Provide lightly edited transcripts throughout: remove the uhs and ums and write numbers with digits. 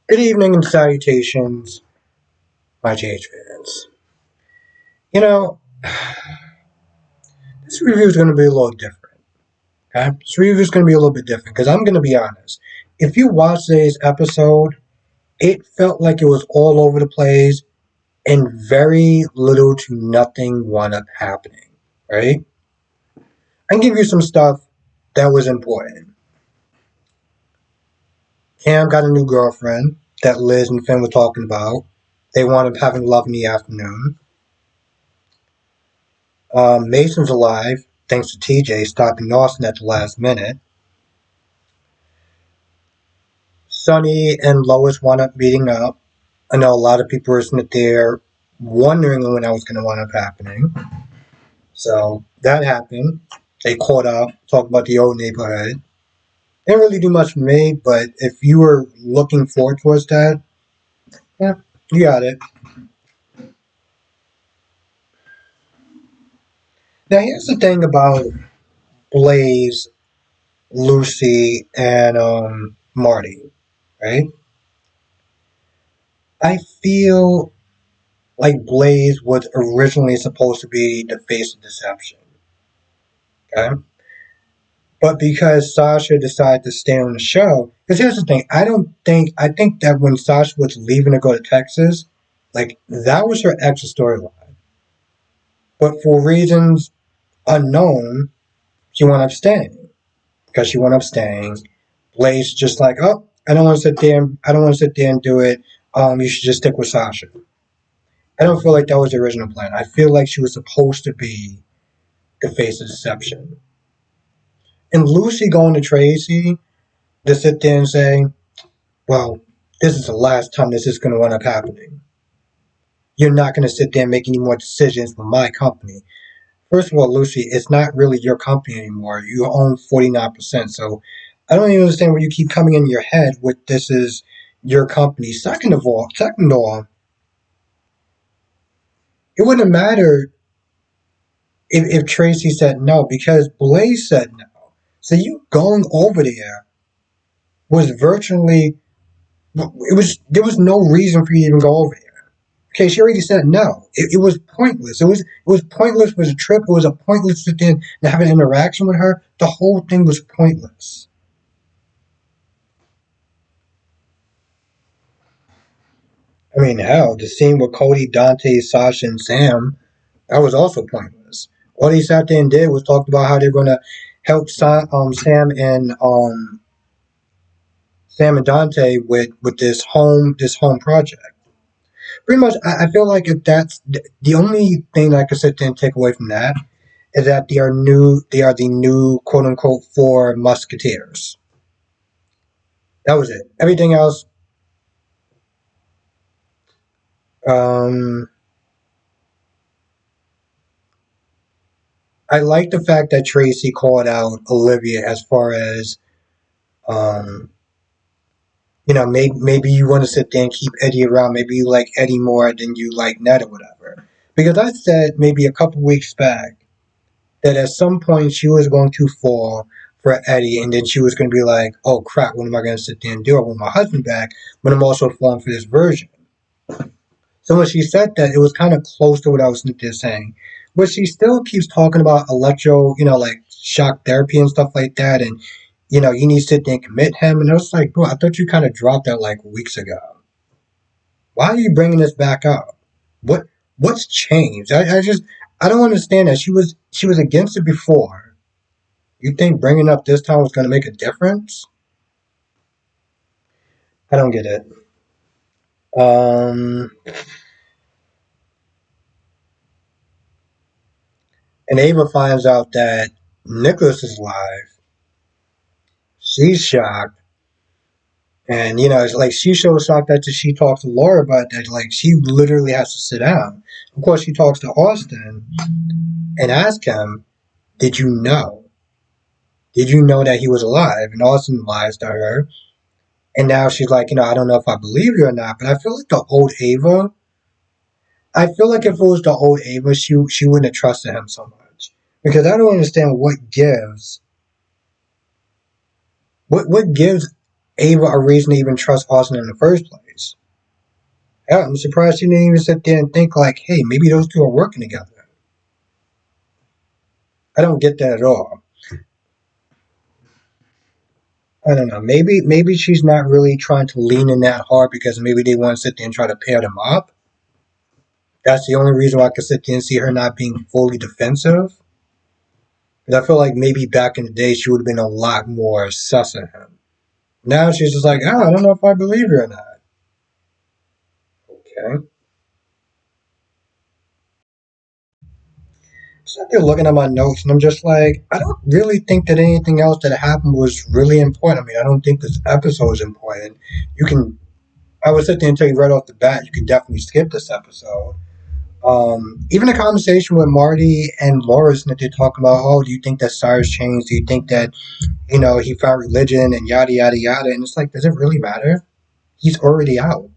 Good evening and salutations, my JH fans. You know, this review is going to be a little different. Okay? This review is going to be a little bit different because I'm going to be honest. If you watch today's episode, it felt like it was all over the place and very little to nothing wound up happening. Right? I can give you some stuff that was important. Cam got a new girlfriend that Liz and Finn were talking about. They wound up having love in the afternoon. Mason's alive, thanks to TJ stopping Austin at the last minute. Sonny and Lois wound up meeting up. I know a lot of people were sitting there wondering when that was going to wind up happening. So that happened. They caught up, talked about the old neighborhood. Didn't really do much for me, but if you were looking forward towards that, yeah, you got it. Now here's the thing about Blaze, Lucy, and Marty, right? I feel like Blaze was originally supposed to be the face of deception. Okay? But because Sasha decided to stay on the show, because here's the thing, I think that when Sasha was leaving to go to Texas, like, that was her extra storyline. But for reasons unknown, she wound up staying. Because she wound up staying, Blaze just like, oh, I don't want to sit there and do it. You should just stick with Sasha. I don't feel like that was the original plan. I feel like she was supposed to be the face of deception. And Lucy going to Tracy to sit there and say, well, this is the last time this is going to wind up happening. You're not going to sit there and make any more decisions for my company. First of all, Lucy, it's not really your company anymore. You own 49%. So I don't even understand where you keep coming in your head with this is your company. Second of all, it wouldn't matter if Tracy said no because Blaze said no. So you going over there was virtually there was no reason for you to even go over there. Okay, she already said no. It was pointless. It was pointless for the trip. It was a pointless to then to have an interaction with her. The whole thing was pointless. I mean, hell, the scene with Cody, Dante, Sasha, and Sam, that was also pointless. All they sat there and did was talked about how they're gonna help Sam and Dante with this home project. Pretty much, I feel like if that's the only thing that I could sit there and take away from that is that they are the new quote unquote four musketeers. That was it. Everything else, um, I like the fact that Tracy called out Olivia as far as, um, maybe you want to sit there and keep Eddie around. Maybe you like Eddie more than you like Ned or whatever. Because I said maybe a couple weeks back that at some point she was going to fall for Eddie, and then she was going to be like, "Oh crap, what am I going to sit there and do? I want my husband back, but I'm also falling for this version." So when she said that, it was kind of close to what I was just saying. But she still keeps talking about like shock therapy and stuff like that, and you need to sit there and commit him. And I was like, bro, I thought you kind of dropped that like weeks ago. Why are you bringing this back up? What's changed? I don't understand that. She was against it before. You think bringing up this time was going to make a difference? I don't get it. Um, and Ava finds out that Nicholas is alive. She's shocked. And, it's like she's so shocked that she talks to Laura about that. Like, she literally has to sit down. Of course, she talks to Austin and asks him, Did you know? Did you know that he was alive? And Austin lies to her. And now she's like, I don't know if I believe you or not, but I feel like the old Ava, I feel like if it was the old Ava, she wouldn't have trusted him so much. Because I don't understand what gives Ava a reason to even trust Austin in the first place. Yeah, I'm surprised she didn't even sit there and think like, hey, maybe those two are working together. I don't get that at all. I don't know. Maybe she's not really trying to lean in that hard because maybe they want to sit there and try to pair them up. That's the only reason why I could sit there and see her not being fully defensive. Because I feel like maybe back in the day she would have been a lot more sus of him. Now she's just like, oh, I don't know if I believe you or not. Okay. So I'm looking at my notes and I'm just like, I don't really think that anything else that happened was really important. I mean, I don't think this episode is important. You can, I would sit there and tell you right off the bat, you can definitely skip this episode. Even the conversation with Marty and Loris, that they're talking about, oh, do you think that Cyrus changed? Do you think that, he found religion and yada, yada, yada? And it's like, does it really matter? He's already out.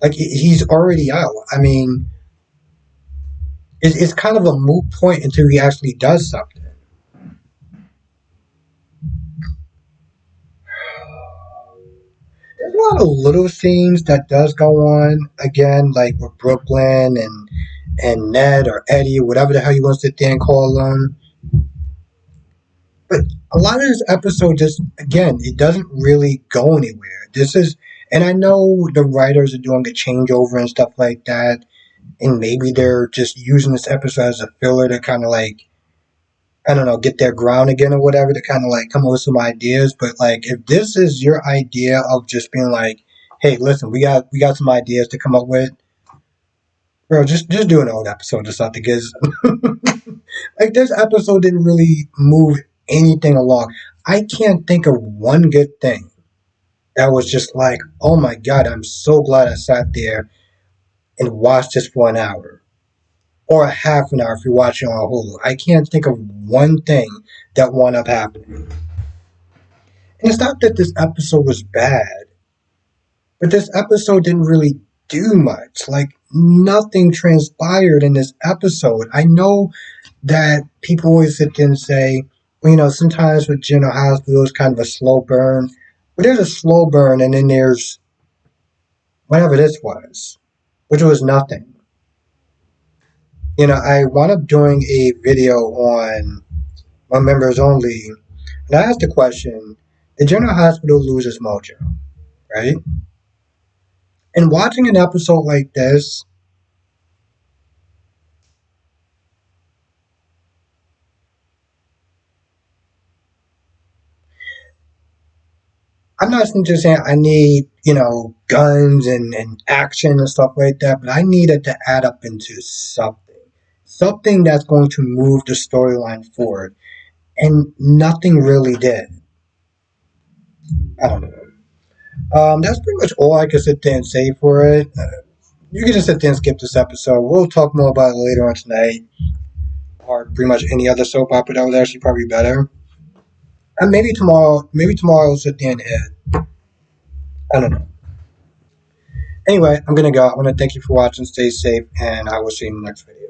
Like, he's already out. I mean, it's kind of a moot point until he actually does something. There's a lot of little scenes that does go on again, like with Brooklyn and Ned or Eddie, whatever the hell you want to sit there and call them. But a lot of this episode just, again, it doesn't really go anywhere. And I know the writers are doing a changeover and stuff like that, and maybe they're just using this episode as a filler to kind of like, I don't know, get their ground again or whatever, to kind of like come up with some ideas. But like, if this is your idea of just being like, hey, listen, we got some ideas to come up with, bro, just do an old episode or something, because like this episode didn't really move anything along. I can't think of one good thing that was just like, oh my god, I'm so glad I sat there and watched this for an hour or a half an hour if you're watching on Hulu. I can't think of one thing that wound up happening. And it's not that this episode was bad, but this episode didn't really do much. Like, nothing transpired in this episode. I know that people always sit there and say, well, sometimes with General Hospital, it's kind of a slow burn. But there's a slow burn, and then there's whatever this was, which was nothing. I wound up doing a video on my members only, and I asked the question, did General Hospital lose its mojo, right? And watching an episode like this, I'm not just saying I need, guns and action and stuff like that, but I need it to add up into something. Something that's going to move the storyline forward. And nothing really did. I don't know. That's pretty much all I could sit there and say for it. You can just sit there and skip this episode. We'll talk more about it later on tonight. Or pretty much any other soap opera that was actually probably better. And maybe tomorrow I'll sit there and edit. I don't know. Anyway, I'm gonna go. I want to thank you for watching. Stay safe, and I will see you in the next video.